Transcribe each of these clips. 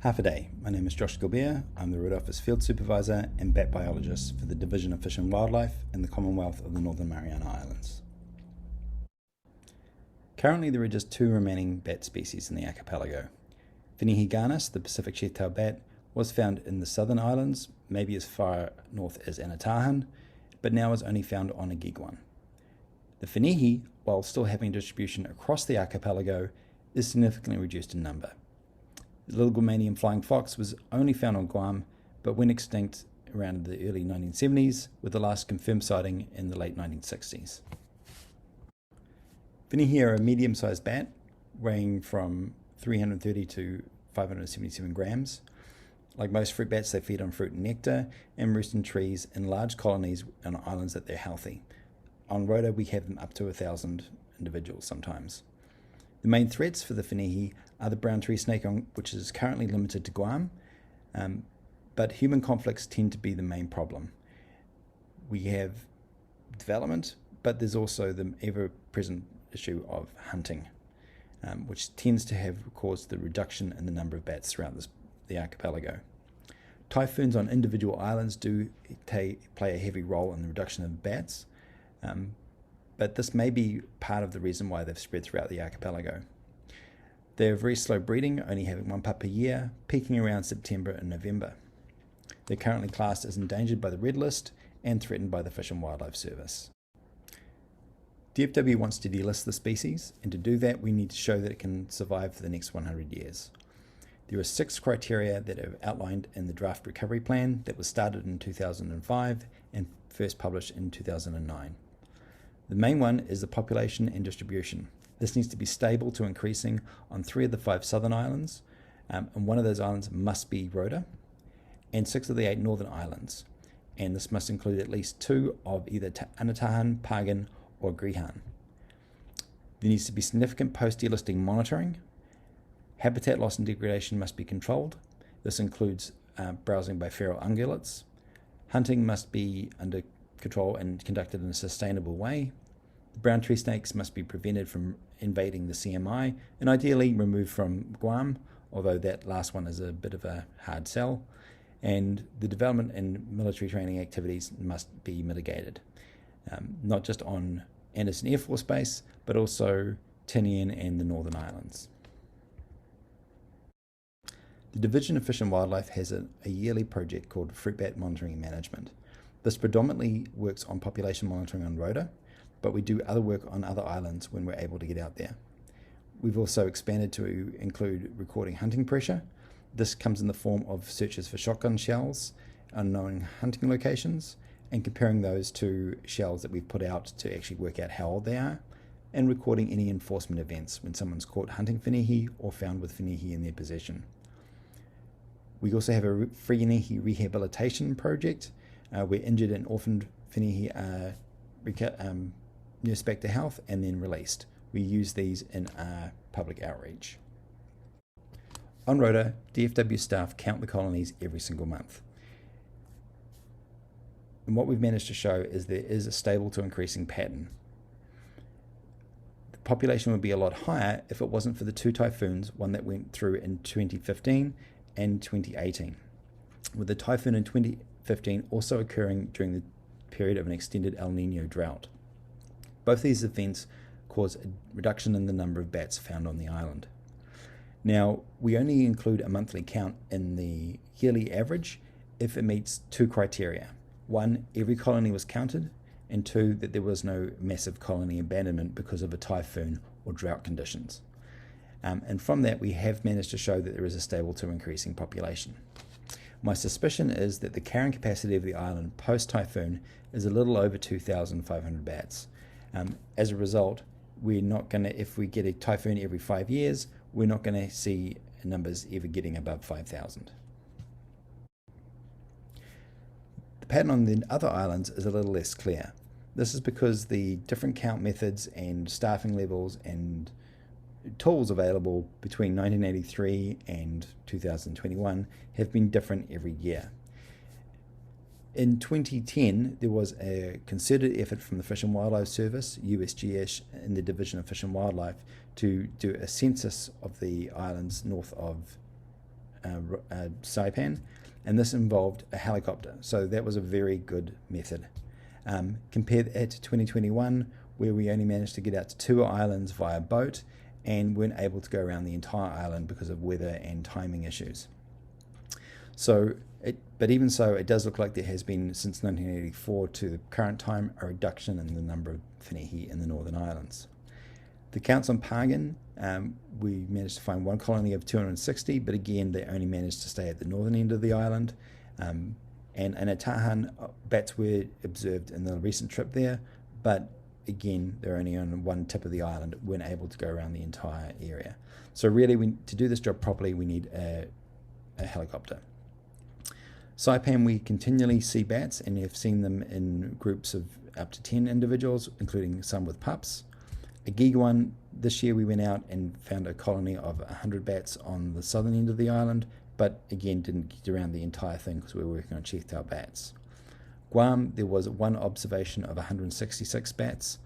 Half a day. My name is Josh Guilbert. I'm the Road Office Field Supervisor and Bat Biologist for the Division of Fish and Wildlife in the Commonwealth of the Northern Mariana Islands. Currently there are just two remaining bat species in the archipelago. Fanihi, the Pacific chief-tailed bat, was found in the southern islands, maybe as far north as Anatahan, but now is only found on a Guiguan. The Fanihi, while still having distribution across the archipelago, is significantly reduced in number. The little Guamanian flying fox was only found on Guam, but went extinct around the early 1970s, with the last confirmed sighting in the late 1960s. Fanihi are a medium-sized bat, weighing from 330 to 577 grams. Like most fruit bats, they feed on fruit and nectar and roost in trees in large colonies on islands that they're healthy. On Rota, we have them up to 1,000 individuals sometimes. The main threats for the Fanihi are the brown tree snake, which is currently limited to Guam, but human conflicts tend to be the main problem. We have development, but there's also the ever-present issue of hunting, which tends to have caused the reduction in the number of bats throughout the archipelago. Typhoons on individual islands do play a heavy role in the reduction of bats, but this may be part of the reason why they've spread throughout the archipelago. They're very slow breeding, only having one pup per year, peaking around September and November. They're currently classed as endangered by the Red List and threatened by the Fish and Wildlife Service. DFW wants to delist the species, and to do that we need to show that it can survive for the next 100 years. There are 6 criteria that are outlined in the draft recovery plan that was started in 2005 and first published in 2009. The main one is the population and distribution. This needs to be stable to increasing on 3 of the 5 southern islands, and one of those islands must be Rota, and 6 of the 8 northern islands. And this must include at least 2 of either Anatahan, Pagan, or Grihan. There needs to be significant post-delisting monitoring. Habitat loss and degradation must be controlled. This includes browsing by feral ungulates. Hunting must be under control and conducted in a sustainable way. The brown tree snakes must be prevented from invading the CMI and ideally removed from Guam, although that last one is a bit of a hard sell. And the development and military training activities must be mitigated, not just on Anderson Air Force Base, but also Tinian and the Northern Islands. The Division of Fish and Wildlife has a yearly project called Fruit Bat Monitoring and Management. This predominantly works on population monitoring on Rota, but we do other work on other islands when we're able to get out there. We've also expanded to include recording hunting pressure. This comes in the form of searches for shotgun shells, unknown hunting locations, and comparing those to shells that we've put out to actually work out how old they are, and recording any enforcement events when someone's caught hunting Fanihi or found with Fanihi in their possession. We also have a Fanihi rehabilitation project where injured and orphaned Fanihi are nursed back to health and then released. We use these in our public outreach. On Rota, DFW staff count the colonies every single month. And what we've managed to show is there is a stable to increasing pattern. The population would be a lot higher if it wasn't for the 2 typhoons, one that went through in 2015 and 2018, with the typhoon in 2015 also occurring during the period of an extended El Nino drought. Both these events cause a reduction in the number of bats found on the island. Now, we only include a monthly count in the yearly average if it meets 2 criteria. 1, every colony was counted, and 2, that there was no massive colony abandonment because of a typhoon or drought conditions. And from that, we have managed to show that there is a stable to increasing population. My suspicion is that the carrying capacity of the island post-typhoon is a little over 2,500 bats. As a result, we're not going to, if we get a typhoon every 5 years, we're not going to see numbers ever getting above 5,000. The pattern on the other islands is a little less clear. This is because the different count methods and staffing levels and tools available between 1983 and 2021 have been different every year. In 2010, there was a concerted effort from the Fish and Wildlife Service, USGS, and the Division of Fish and Wildlife to do a census of the islands north of saipan, and this involved a helicopter. So that was a very good method. Compare that to 2021, where we only managed to get out to 2 islands via boat and weren't able to go around the entire island because of weather and timing issues. But even so, it does look like there has been, since 1984 to the current time, a reduction in the number of Fanihi in the Northern Islands. The counts on Pagan, we managed to find one colony of 260, but again, they only managed to stay at the northern end of the island. And at Tahan, bats were observed in the recent trip there, but again, they're only on one tip of the island, weren't able to go around the entire area. So really, to do this job properly, we need a helicopter. Saipan, we continually see bats and have seen them in groups of up to 10 individuals, including some with pups. A Giguan, this year we went out and found a colony of 100 bats on the southern end of the island, but again didn't get around the entire thing because we were working on chief-tailed bats. Guam, there was one observation of 166 bats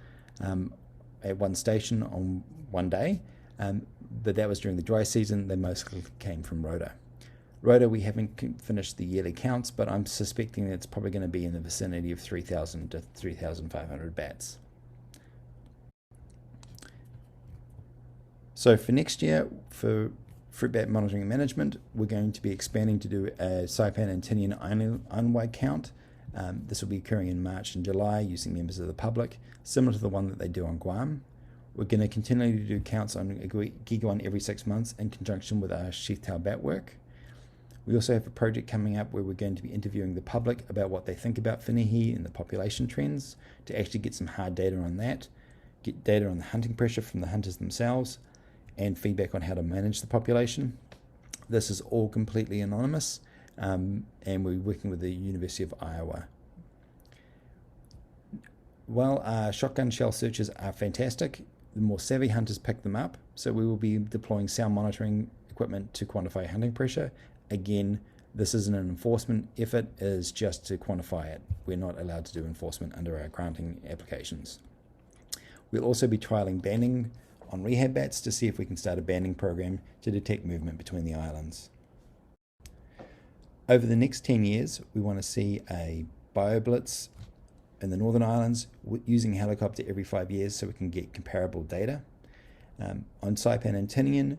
at one station on one day, but that was during the dry season. They mostly came from Rota. Rota, we haven't finished the yearly counts, but I'm suspecting that it's probably going to be in the vicinity of 3,000 to 3,500 bats. So for next year, for fruit bat monitoring and management, we're going to be expanding to do a Saipan and Tinian island-wide count. This will be occurring in March and July using members of the public, similar to the one that they do on Guam. We're going to continue to do counts on Giguan every 6 months in conjunction with our sheath-tailed bat work. We also have a project coming up where we're going to be interviewing the public about what they think about Fanihi and the population trends to actually get some hard data on that, get data on the hunting pressure from the hunters themselves, and feedback on how to manage the population. This is all completely anonymous, and we're working with the University of Iowa. While our shotgun shell searches are fantastic, the more savvy hunters pick them up, so we will be deploying sound monitoring equipment to quantify hunting pressure. Again, this isn't an enforcement effort, it is just to quantify it. We're not allowed to do enforcement under our granting applications. We'll also be trialling banding on rehab bats to see if we can start a banding program to detect movement between the islands. Over the next 10 years, we want to see a bioblitz in the Northern Islands using a helicopter every 5 years so we can get comparable data. On Saipan and Tinian,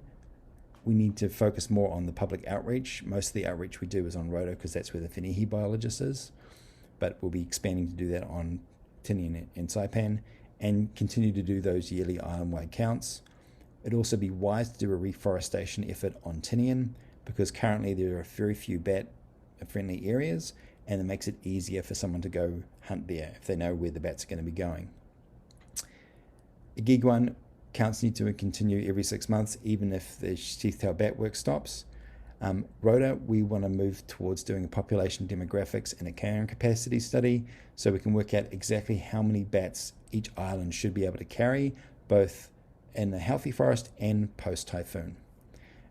we need to focus more on the public outreach. Most of the outreach we do is on Rota because that's where the Fanihi biologist is, but we'll be expanding to do that on Tinian and Saipan and continue to do those yearly island-wide counts. It'd also be wise to do a reforestation effort on Tinian because currently there are very few bat-friendly areas, and it makes it easier for someone to go hunt there if they know where the bats are going to be going. A Giguan, counts need to continue every 6 months, even if the sheath-tailed bat work stops. Rota, we want to move towards doing a population demographics and a carrying capacity study so we can work out exactly how many bats each island should be able to carry, both in a healthy forest and post-typhoon.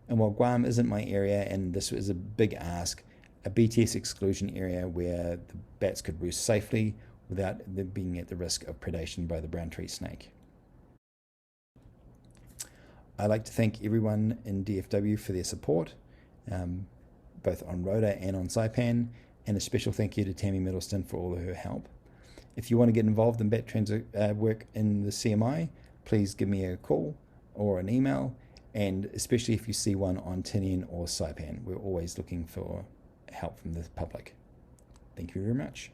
And while Guam isn't my area, and this is a big ask, a BTS exclusion area where the bats could roost safely without them being at the risk of predation by the brown tree snake. I'd like to thank everyone in DFW for their support, both on Rota and on Saipan, and a special thank you to Tammy Middleston for all of her help. If you want to get involved in bat transit work in the CMI, please give me a call or an email, and especially if you see one on Tinian or Saipan. We're always looking for help from the public. Thank you very much.